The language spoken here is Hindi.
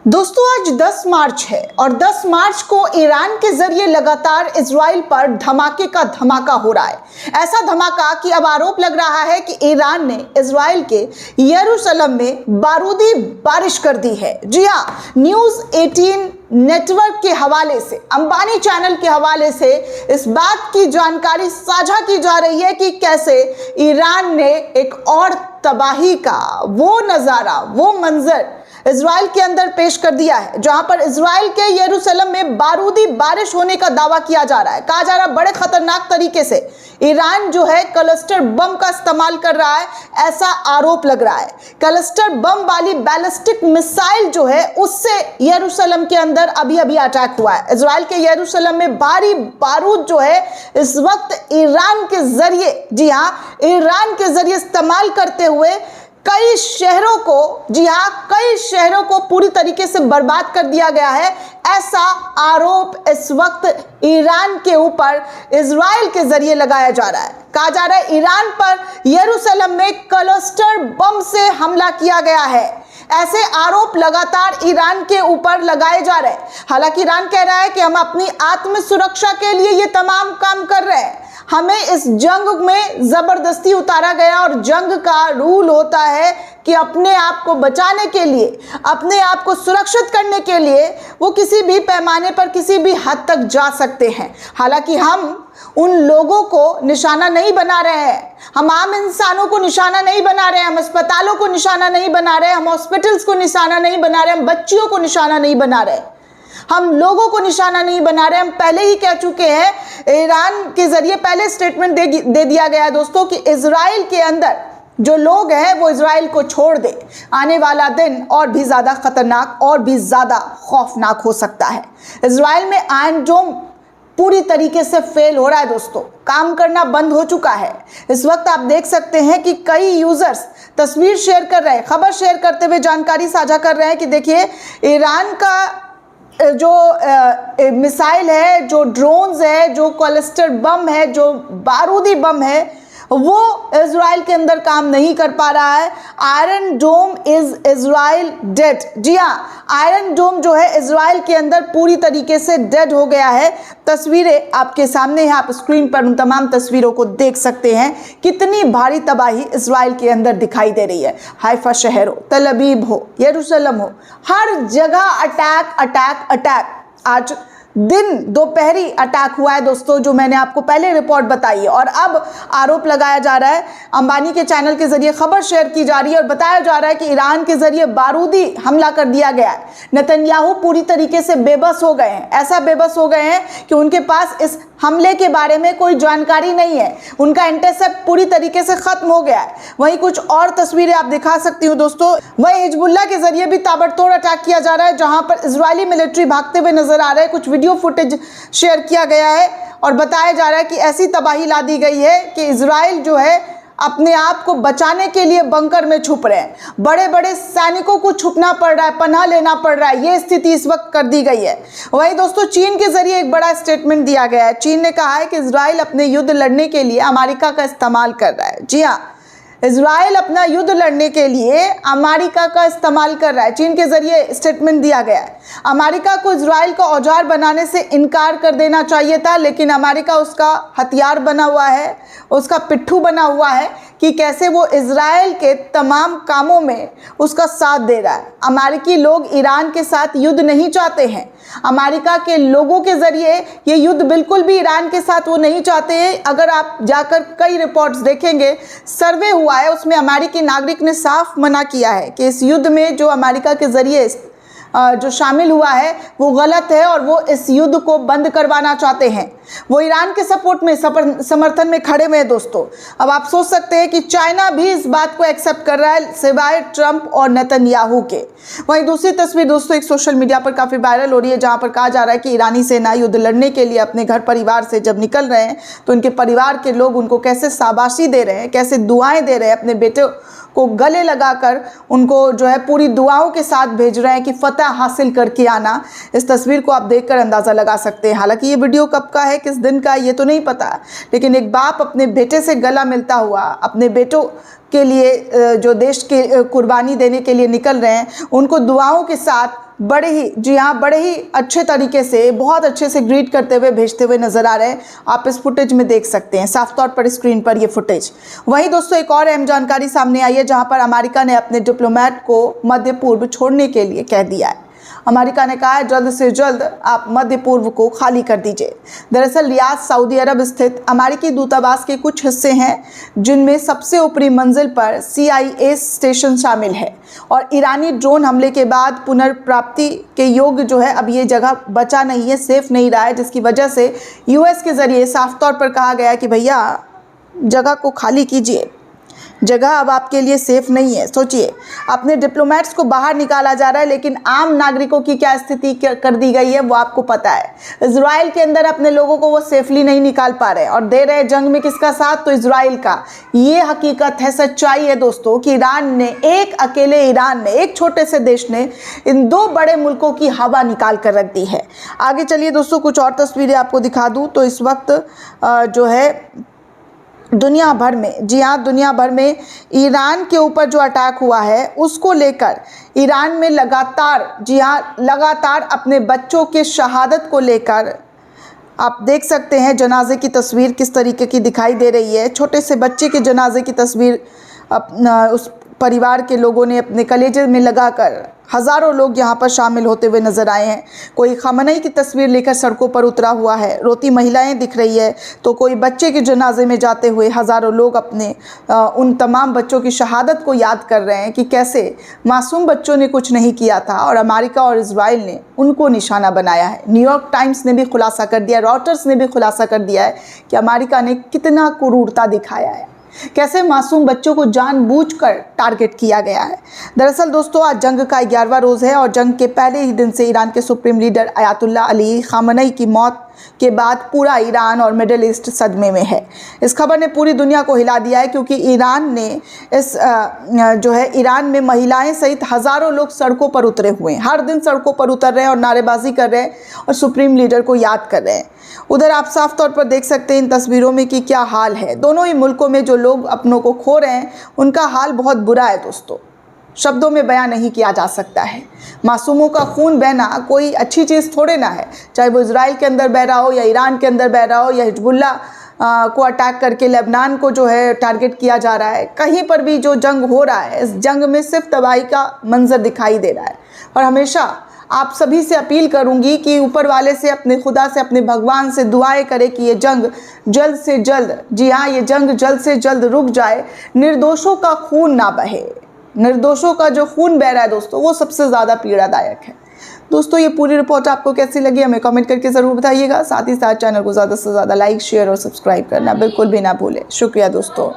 दोस्तों आज 10 मार्च है और 10 मार्च को ईरान के जरिए लगातार इजराइल पर धमाके का धमाका हो रहा है। ऐसा धमाका कि अब आरोप लग रहा है कि ईरान ने इजराइल के यरूशलेम में बारूदी बारिश कर दी है। जी हाँ, न्यूज़ 18 नेटवर्क के हवाले से, अंबानी चैनल के हवाले से इस बात की जानकारी साझा की जा रही है कि कैसे ईरान ने एक और तबाही का वो नज़ारा, वो मंजर इजराइल के अंदर पेश कर दिया है, जहां पर इजराइल के यरूशलेम में बारूदी बारिश होने का दावा किया जा रहा है। कहा जा रहा है बड़े खतरनाक तरीके से ईरान जो है क्लस्टर बम का इस्तेमाल कर रहा है, ऐसा आरोप लग रहा है। क्लस्टर बम वाली बैलिस्टिक मिसाइल जो है उससे यरूशलेम के अंदर अभी अभी अटैक हुआ है। इजराइल के यरूशलेम में भारी बारूद जो है इस वक्त ईरान के जरिए, जी हाँ, ईरान के जरिए इस्तेमाल करते हुए कई शहरों को, जी हाँ, कई शहरों को पूरी तरीके से बर्बाद कर दिया गया है। ऐसा आरोप इस वक्त ईरान के ऊपर इजराइल के जरिए लगाया जा रहा है। कहा जा रहा है ईरान पर यरूशलेम में क्लस्टर बम से हमला किया गया है। ऐसे आरोप लगातार ईरान के ऊपर लगाए जा रहे हैं। हालांकि ईरान कह रहा है कि हम अपनी आत्म सुरक्षा के लिए ये तमाम काम कर रहे हैं, हमें इस जंग में जबरदस्ती उतारा गया और जंग का रूल होता है कि अपने आप को बचाने के लिए, अपने आप को सुरक्षित करने के लिए वो किसी भी पैमाने पर किसी भी हद तक जा सकते हैं। हालांकि हम उन लोगों को निशाना नहीं बना रहे हैं, हम आम इंसानों को निशाना नहीं बना रहे हैं, हम अस्पतालों को निशाना नहीं बना रहे, हम हॉस्पिटल्स को निशाना नहीं बना रहे, हम बच्चियों को निशाना नहीं बना रहे, हम लोगों को निशाना नहीं बना रहे। हम पहले ही कह चुके हैं, ईरान के जरिए पहले स्टेटमेंट दे दिया गया है दोस्तों कि इजराइल के अंदर जो लोग हैं वो इजराइल को छोड़ दे। आने वाला दिन और भी ज़्यादा खतरनाक और भी ज़्यादा खौफनाक हो सकता है। इजराइल में आयरन डोम पूरी तरीके से फेल हो रहा है दोस्तों, काम करना बंद हो चुका है। इस वक्त आप देख सकते हैं कि कई यूजर्स तस्वीर शेयर कर रहे हैं, खबर शेयर करते हुए जानकारी साझा कर रहे हैं कि देखिए ईरान का जो मिसाइल है, जो ड्रोन्स है, जो क्लस्टर बम है, जो बारूदी बम है, वो इजराइल के अंदर काम नहीं कर पा रहा है। Iron dome is Israel dead. जी हाँ, आयरन डोम जो है इजराइल के अंदर पूरी तरीके से डेड हो गया है। तस्वीरें आपके सामने हैं, आप स्क्रीन पर उन तमाम तस्वीरों को देख सकते हैं। कितनी भारी तबाही इजराइल के अंदर दिखाई दे रही है। हाइफा शहर हो, तल अबीब हो, यरूशलेम हो, हर जगह अटैक अटैक अटैक। आज दिन दोपहरी अटैक हुआ है दोस्तों, जो मैंने आपको पहले रिपोर्ट बताई है। और अब आरोप लगाया जा रहा है, अंबानी के चैनल के जरिए खबर शेयर की जा रही है और बताया जा रहा है कि ईरान के जरिए बारूदी हमला कर दिया गया है। नेतन्याहू पूरी तरीके से बेबस हो गए हैं, ऐसा बेबस हो गए हैं कि उनके पास इस हमले के बारे में कोई जानकारी नहीं है। उनका इंटरसेप्ट पूरी तरीके से खत्म हो गया है। वहीं कुछ और तस्वीरें आप दिखा सकती हूँ दोस्तों। वहीं हिजबुल्लाह के जरिए भी ताबड़तोड़ अटैक किया जा रहा है, जहां पर इजरायली मिलिट्री भागते हुए नजर आ रहे हैं। कुछ वीडियो फुटेज शेयर किया गया है और बताया जा रहा है कि ऐसी तबाही ला दी गई है कि इजराइल जो है अपने आप को बचाने के लिए बंकर में छुप रहे हैं। बड़े बड़े सैनिकों को छुपना पड़ रहा है, पनाह लेना पड़ रहा है। ये स्थिति इस वक्त कर दी गई है। वहीं दोस्तों चीन के जरिए एक बड़ा स्टेटमेंट दिया गया है। चीन ने कहा है कि इजराइल अपने युद्ध लड़ने के लिए अमेरिका का इस्तेमाल कर रहा है। जी हाँ, इजराइल अपना युद्ध लड़ने के लिए अमेरिका का इस्तेमाल कर रहा है। चीन के जरिए स्टेटमेंट दिया गया है। अमेरिका को इजराइल का औजार बनाने से इनकार कर देना चाहिए था, लेकिन अमेरिका उसका हथियार बना हुआ है, उसका पिट्ठू बना हुआ है कि कैसे वो इजराइल के तमाम कामों में उसका साथ दे रहा है। अमेरिकी लोग ईरान के साथ युद्ध नहीं चाहते हैं। अमेरिका के लोगों के जरिए ये युद्ध बिल्कुल भी ईरान के साथ वो नहीं चाहते हैं। अगर आप जाकर कई रिपोर्ट्स देखेंगे, सर्वे हुआ है, उसमें अमेरिकी नागरिक ने साफ मना किया है कि इस युद्ध में जो अमेरिका के जरिए जो शामिल हुआ है वो गलत है और वो इस युद्ध को बंद करवाना चाहते हैं। वो ईरान के सपोर्ट में, समर्थन में खड़े हुए हैं दोस्तों। अब आप सोच सकते हैं कि चाइना भी इस बात को एक्सेप्ट कर रहा है, सिवाय ट्रंप और नेतन्याहू के। वहीं दूसरी तस्वीर दोस्तों एक सोशल मीडिया पर काफ़ी वायरल हो रही है, जहां पर कहा जा रहा है कि ईरानी सेना युद्ध लड़ने के लिए अपने घर परिवार से जब निकल रहे हैं तो उनके परिवार के लोग उनको कैसे शाबाशी दे रहे हैं, कैसे दुआएं दे रहे हैं, अपने बेटे को गले लगाकर उनको जो है पूरी दुआओं के साथ भेज रहे हैं कि फतह हासिल करके आना। इस तस्वीर को आप देखकर अंदाज़ा लगा सकते हैं। हालांकि ये वीडियो कब का है, किस दिन का है, ये तो नहीं पता, लेकिन एक बाप अपने बेटे से गला मिलता हुआ, अपने बेटों के लिए जो देश के कुर्बानी देने के लिए निकल रहे हैं, उनको दुआओं के साथ बड़े ही, जी हाँ, बड़े ही अच्छे तरीके से, बहुत अच्छे से ग्रीट करते हुए, भेजते हुए नजर आ रहे हैं। आप इस फुटेज में देख सकते हैं साफ तौर पर स्क्रीन पर ये फुटेज। वहीं दोस्तों एक और अहम जानकारी सामने आई है जहां पर अमेरिका ने अपने डिप्लोमेट को मध्य पूर्व छोड़ने के लिए कह दिया है। अमेरिका ने कहा है जल्द से जल्द आप मध्य पूर्व को खाली कर दीजिए। दरअसल रियाद सऊदी अरब स्थित अमेरिकी दूतावास के कुछ हिस्से हैं जिनमें सबसे ऊपरी मंजिल पर CIA स्टेशन शामिल है और ईरानी ड्रोन हमले के बाद पुनर्प्राप्ति के योग्य जो है अब ये जगह बचा नहीं है, सेफ नहीं रहा है, जिसकी वजह से US के ज़रिए साफ तौर पर कहा गया कि भैया जगह को खाली कीजिए, जगह अब आपके लिए सेफ नहीं है। सोचिए, अपने डिप्लोमेट्स को बाहर निकाला जा रहा है, लेकिन आम नागरिकों की क्या स्थिति कर दी गई है वो आपको पता है। इजराइल के अंदर अपने लोगों को वो सेफली नहीं निकाल पा रहे और दे रहे जंग में किसका साथ, तो इजराइल का। ये हकीकत है, सच्चाई है दोस्तों कि ईरान ने, एक छोटे से देश ने इन दो बड़े मुल्कों की हवा निकाल कर रख दी है। आगे चलिए दोस्तों, कुछ और तस्वीरें आपको दिखा दूँ तो इस वक्त जो है दुनिया भर में, जी हाँ, दुनिया भर में ईरान के ऊपर जो अटैक हुआ है उसको लेकर ईरान में लगातार, जी हाँ, लगातार अपने बच्चों के शहादत को लेकर आप देख सकते हैं जनाजे की तस्वीर किस तरीके की दिखाई दे रही है। छोटे से बच्चे के जनाजे की तस्वीर उस परिवार के लोगों ने अपने कलेजे में लगाकर हज़ारों लोग यहाँ पर शामिल होते हुए नज़र आए हैं। कोई खमनई की तस्वीर लेकर सड़कों पर उतरा हुआ है, रोती महिलाएं दिख रही है, तो कोई बच्चे के जनाजे में जाते हुए हज़ारों लोग अपने उन तमाम बच्चों की शहादत को याद कर रहे हैं कि कैसे मासूम बच्चों ने कुछ नहीं किया था और अमेरिका और इजराइल ने उनको निशाना बनाया है। न्यूयॉर्क टाइम्स ने भी खुलासा कर दिया, रॉयटर्स ने भी खुलासा कर दिया है कि अमेरिका ने कितना क्रूरता दिखाया है, कैसे मासूम बच्चों को जानबूझकर टारगेट किया गया है। दरअसल दोस्तों आज जंग का 11वां रोज़ है और जंग के पहले ही दिन से ईरान के सुप्रीम लीडर अयातुल्ला अली खामनई की मौत के बाद पूरा ईरान और मिडिल ईस्ट सदमे में है। इस खबर ने पूरी दुनिया को हिला दिया है क्योंकि ईरान ने ईरान में महिलाएं सहित हज़ारों लोग सड़कों पर उतरे हुए हैं, हर दिन सड़कों पर उतर रहे हैं और नारेबाजी कर रहे हैं और सुप्रीम लीडर को याद कर रहे हैं। उधर आप साफ तौर पर देख सकते हैं इन तस्वीरों में कि क्या हाल है। दोनों ही मुल्कों में जो लोग अपनों को खो रहे हैं उनका हाल बहुत बुरा है दोस्तों, शब्दों में बयान नहीं किया जा सकता है। मासूमों का खून बहना कोई अच्छी चीज़ थोड़े ना है, चाहे वो इजराइल के अंदर बह रहा हो या ईरान के अंदर बह रहा हो या हिजबुल्ला को अटैक करके लेबनान को जो है टारगेट किया जा रहा है। कहीं पर भी जो जंग हो रहा है, इस जंग में सिर्फ तबाही का मंजर दिखाई दे रहा है। और हमेशा आप सभी से अपील करूंगी कि ऊपर वाले से, अपने खुदा से, अपने भगवान से दुआएं करें कि ये जंग जल्द से जल्द, जी हाँ, ये जंग जल्द से जल्द रुक जाए, निर्दोषों का खून ना बहे। निर्दोषों का जो खून बह रहा है दोस्तों वो सबसे ज़्यादा पीड़ादायक है। दोस्तों ये पूरी रिपोर्ट आपको कैसी लगी हमें कमेंट करके ज़रूर बताइएगा। साथ ही साथ चैनल को ज़्यादा से ज़्यादा लाइक, शेयर और सब्सक्राइब करना बिल्कुल भी ना भूलें। शुक्रिया दोस्तों।